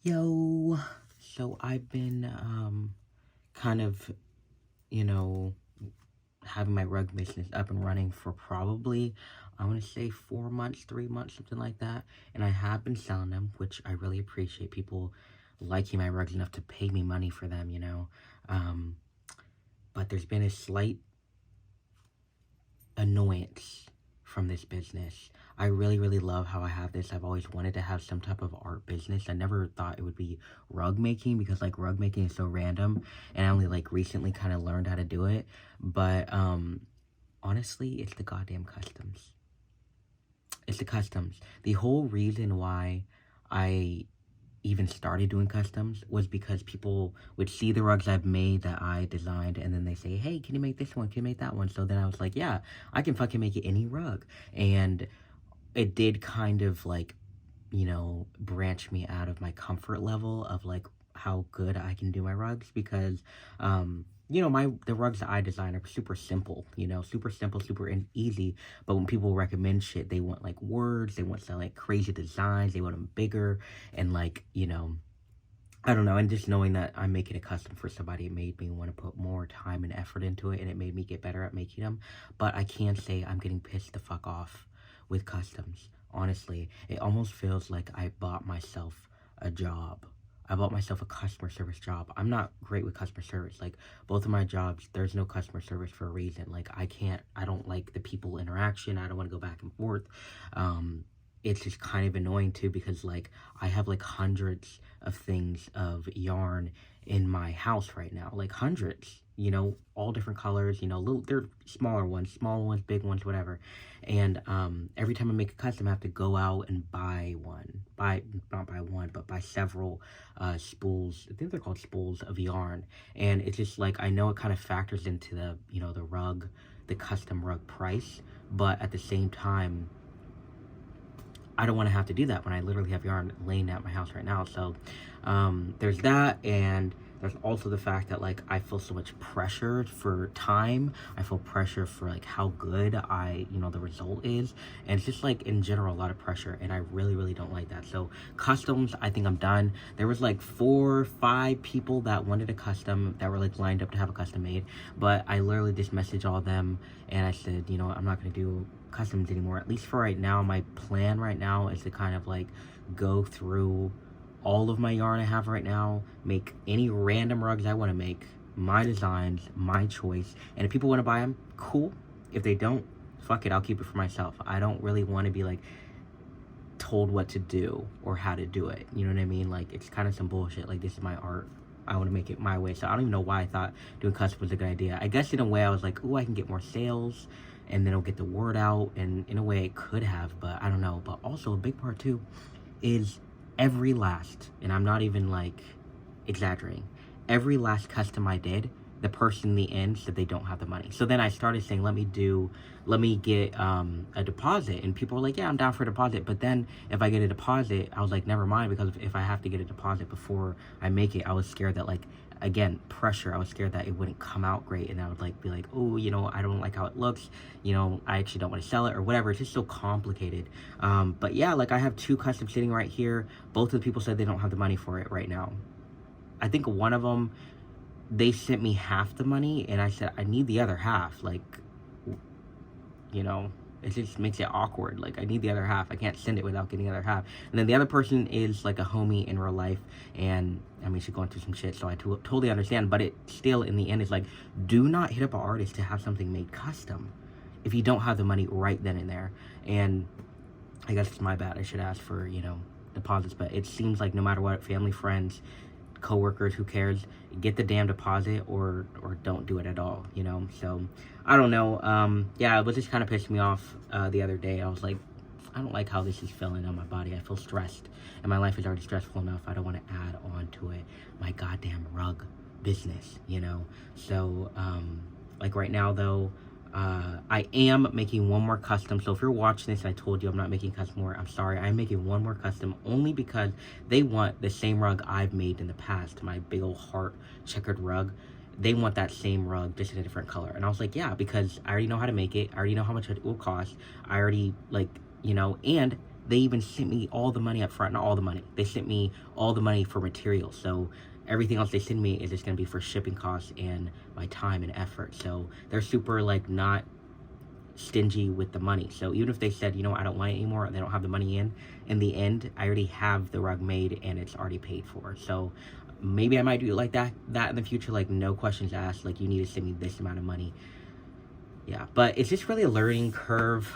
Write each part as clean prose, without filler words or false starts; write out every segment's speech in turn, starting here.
Yo, so I've been kind of, you know, having my rug business up and running for probably, I want to say 4 months, 3 months, something like that. And I have been selling them, which I really appreciate people liking my rugs enough to pay me money for them. Um, but there's been a slight annoyance from this business. I really, really love how I have this. I've always wanted to have some type of art business. I never thought it would be rug making because like rug making is so random and I only like recently kind of learned how to do it. But honestly, it's the goddamn customs. It's the customs. The whole reason why I even started doing customs was because people would see the rugs I've made that I designed and then they say, hey, can you make this one? Can you make that one? So then I was like, yeah, I can fucking make it any rug. And it did kind of like, branch me out of my comfort level of like how good I can do my rugs because, the rugs that I design are super simple, super simple, super easy. But when people recommend shit, they want like words, they want some like crazy designs, they want them bigger, and like, I don't know, and just knowing that I'm making a custom for somebody, it made me want to put more time and effort into it, and it made me get better at making them. But I can't say I'm getting pissed the fuck off with customs. Honestly, it almost feels like I bought myself a job. I bought myself a customer service job. I'm not great with customer service. Like, both of my jobs, there's no customer service for a reason. Like, I don't like the people interaction. I don't want to go back and forth. It's just kind of annoying too because like I have like hundreds of things of yarn in my house right now, like hundreds, all different colors, they're smaller ones, small ones, big ones, whatever. And every time I make a custom, I have to go out and buy not buy one, but buy several spools. I think they're called spools of yarn. And it's just like, I know it kind of factors into the custom rug price, but at the same time, I don't want to have to do that when I literally have yarn laying at my house right now. So there's that, and there's also the fact that like I feel so much pressure for time. I feel pressure for like how good the result is, and it's just like in general a lot of pressure, and I really, really don't like that. So customs, I think I'm done. There was like 4 5 people that wanted a custom that were like lined up to have a custom made, but I literally just messaged all of them and I said, I'm not gonna do customs anymore, at least for right now. My plan right now is to kind of like go through all of my yarn I have right now, make any random rugs I want to make, my designs, my choice, and if people want to buy them, cool. If they don't, fuck it, I'll keep it for myself. I don't really want to be like told what to do or how to do it, you know what I mean? Like, it's kind of some bullshit. Like, this is my art, I want to make it my way. So I don't even know why I thought doing custom was a good idea. I guess in a way I was like, ooh, I can get more sales and then it'll get the word out, and in a way it could have, but I don't know. But also a big part too is every last, and I'm not even like exaggerating, every last custom I did, the person in the end said they don't have the money. So then I started saying, let me get a deposit, and people were like, yeah, I'm down for a deposit. But then if I get a deposit, I was like, never mind, because if I have to get a deposit before I make it, I was scared that, like, again, pressure, I was scared that it wouldn't come out great, and I would like be like, oh, I don't like how it looks, I actually don't want to sell it or whatever. It's just so complicated. But yeah, like I have 2 customs sitting right here. Both of the people said they don't have the money for it right now. I think one of them, they sent me half the money, and I said I need the other half. Like, it just makes it awkward. Like, I need the other half. I can't send it without getting the other half. And then the other person is like a homie in real life, and I mean, she's going through some shit, so I totally understand. But it still, in the end, is like, do not hit up an artist to have something made custom if you don't have the money right then and there. And I guess it's my bad. I should ask for, deposits. But it seems like no matter what, family, friends, co-workers, who cares, get the damn deposit or don't do it at all, So I don't know. Yeah, it was just kind of pissed me off the other day. I was like, I don't like how this is feeling on my body. I feel stressed, and my life is already stressful enough. I don't want to add on to it my goddamn rug business, So like right now though, I am making one more custom. So if you're watching this and I told you I'm not making custom more, I'm sorry. I'm making one more custom only because they want the same rug I've made in the past, my big old heart checkered rug. They want that same rug, just in a different color. And I was like, yeah, because I already know how to make it. I already know how much it will cost. I already, like, and they even sent me all the money up front. Not all the money. They sent me all the money for materials. So everything else they send me is just going to be for shipping costs and my time and effort. So they're super, like, not stingy with the money. So even if they said, you know, I don't want it anymore, and they don't have the money in the end, I already have the rug made and it's already paid for. So maybe I might do it like that in the future, like no questions asked, like you need to send me this amount of money. Yeah, but it's just really a learning curve.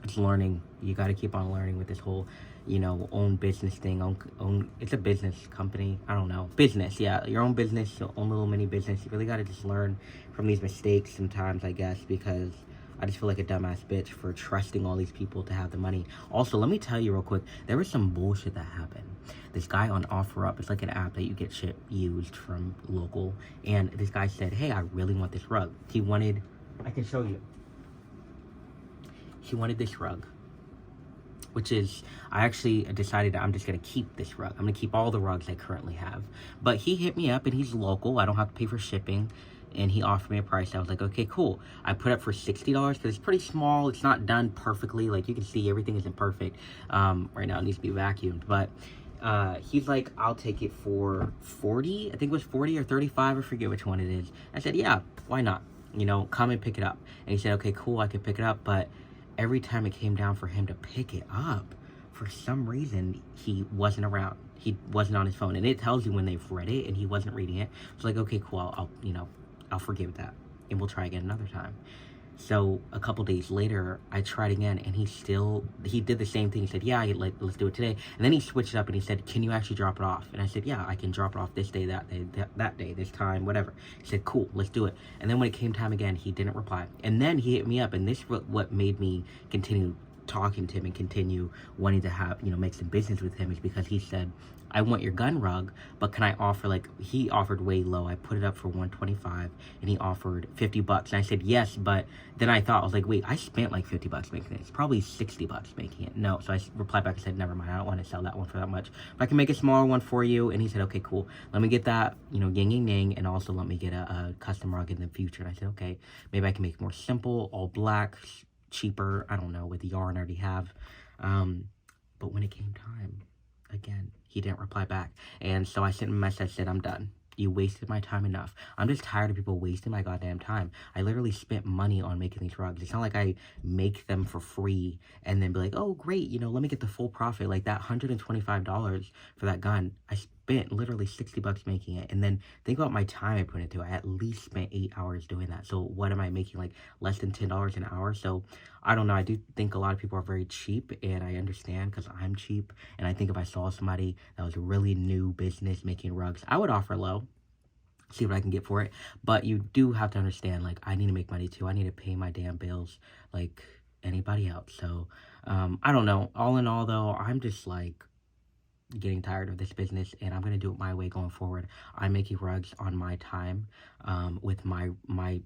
It's learning. You got to keep on learning with this whole, you know, own business thing. Own. It's a business company. I don't know. Business. Yeah, your own business, your own little mini business. You really got to just learn from these mistakes sometimes, I guess, because I just feel like a dumbass bitch for trusting all these people to have the money. Also, let me tell you real quick, there was some bullshit that happened. This guy on OfferUp, it's like an app that you get shit used from local, and this guy said, hey, I really want this rug. I can show you. He wanted this rug, which is, I actually decided I'm just going to keep this rug. I'm going to keep all the rugs I currently have. But he hit me up, and he's local. I don't have to pay for shipping. And he offered me a price. I was like, okay, cool. I put up for $60 because it's pretty small. It's not done perfectly. Like, you can see everything isn't perfect. Right now, it needs to be vacuumed. But he's like, I'll take it for 40. I think it was 40 or 35. I forget which one it is. I said, yeah, why not? You know, come and pick it up. And he said, okay, cool, I can pick it up. But every time it came down for him to pick it up, for some reason, he wasn't around. He wasn't on his phone. And it tells you when they've read it, and he wasn't reading it. So like, okay, cool, I'll forgive that, and we'll try again another time. So a couple days later, I tried again, and he did the same thing. He said, yeah, let's do it today. And then he switched it up, and he said, can you actually drop it off? And I said, yeah, I can drop it off this day, that day, this time, whatever. He said, cool, let's do it. And then when it came time again, he didn't reply. And then he hit me up, and this is what made me continue talking to him and continue wanting to have, you know, make some business with him, is because he said, I want your gun rug, but can I offer, like, he offered way low. I put it up for $125, and he offered $50. And I said, yes, but then I thought, I was like, wait, I spent like $50 making it. It's probably $60 making it. No, so I replied back and said, never mind, I don't want to sell that one for that much. But I can make a smaller one for you. And he said, okay, cool. Let me get that, you know, yin, yin, yin, and also let me get a custom rug in the future. And I said, okay, maybe I can make it more simple, all black, cheaper, I don't know, with the yarn I already have. But when it came time, again, he didn't reply back. And so I sent him a message. I said, I'm done. You wasted my time enough. I'm just tired of people wasting my goddamn time. I literally spent money on making these rugs. It's not like I make them for free and then be like, oh, great, you know, let me get the full profit. Like that $125 for that gun, I spent literally $60 making it. And then think about my time I put into it. I at least spent 8 hours doing that. So what am I making? Like less than $10 an hour? So I don't know. I do think a lot of people are very cheap, and I understand because I'm cheap. And I think if I saw somebody that was a really new business making rugs, I would offer low, see what I can get for it. But you do have to understand, like, I need to make money too. I need to pay my damn bills like anybody else. So I don't know. All in all, though, I'm just like getting tired of this business, and I'm gonna do it my way going forward. I'm making rugs on my time, with my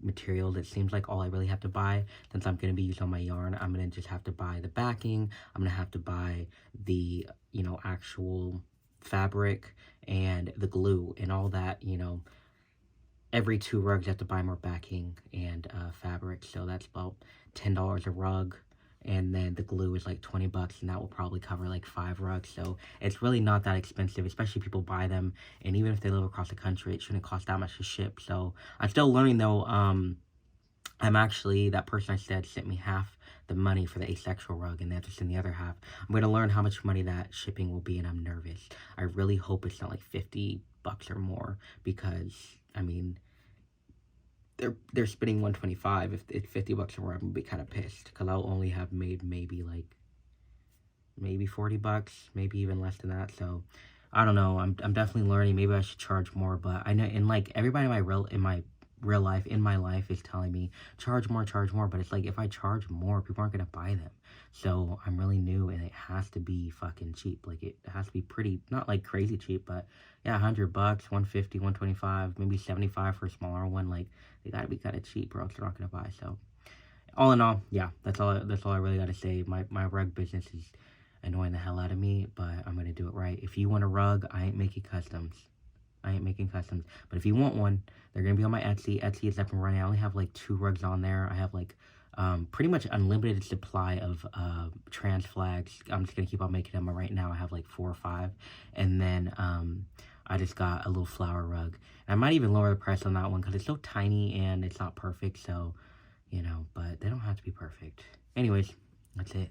materials. It seems like all I really have to buy, since I'm gonna be using my yarn, I'm gonna just have to buy the backing. I'm gonna have to buy the, you know, actual fabric and the glue and all that. You know, every 2 rugs I have to buy more backing and fabric, so that's about $10 a rug. And then the glue is like $20, and that will probably cover like 5 rugs. So it's really not that expensive, especially if people buy them. And even if they live across the country, it shouldn't cost that much to ship. So I'm still learning, though. I'm actually, that person I said sent me half the money for the asexual rug, and they have to send the other half. I'm going to learn how much money that shipping will be, and I'm nervous. I really hope it's not like $50 or more, because, I mean, they're spending $125. If it's $50 or more, I'm gonna be kind of pissed, because I'll only have made maybe $40, maybe even less than that. So I don't know. I'm definitely learning. Maybe I should charge more, but I know, and like everybody in my real life is telling me charge more, but it's like, if I charge more, people aren't gonna buy them. So I'm really new, and it has to be fucking cheap. Like, it has to be pretty, not like crazy cheap, but yeah, $100, $150, $125, maybe $75 for a smaller one. Like, they gotta be kind of cheap, or else they're not gonna buy. So all in all, yeah, that's all I really gotta say. My rug business is annoying the hell out of me, but I'm gonna do it right. If you want a rug, I ain't making customs. But if you want one, they're gonna be on my Etsy. Etsy is up and running. I only have like 2 rugs on there. I have like pretty much unlimited supply of trans flags. I'm just gonna keep on making them. Right now I have like 4 or 5. And then I just got a little flower rug. And I might even lower the price on that one because it's so tiny and it's not perfect. So, you know, but they don't have to be perfect. Anyways, that's it.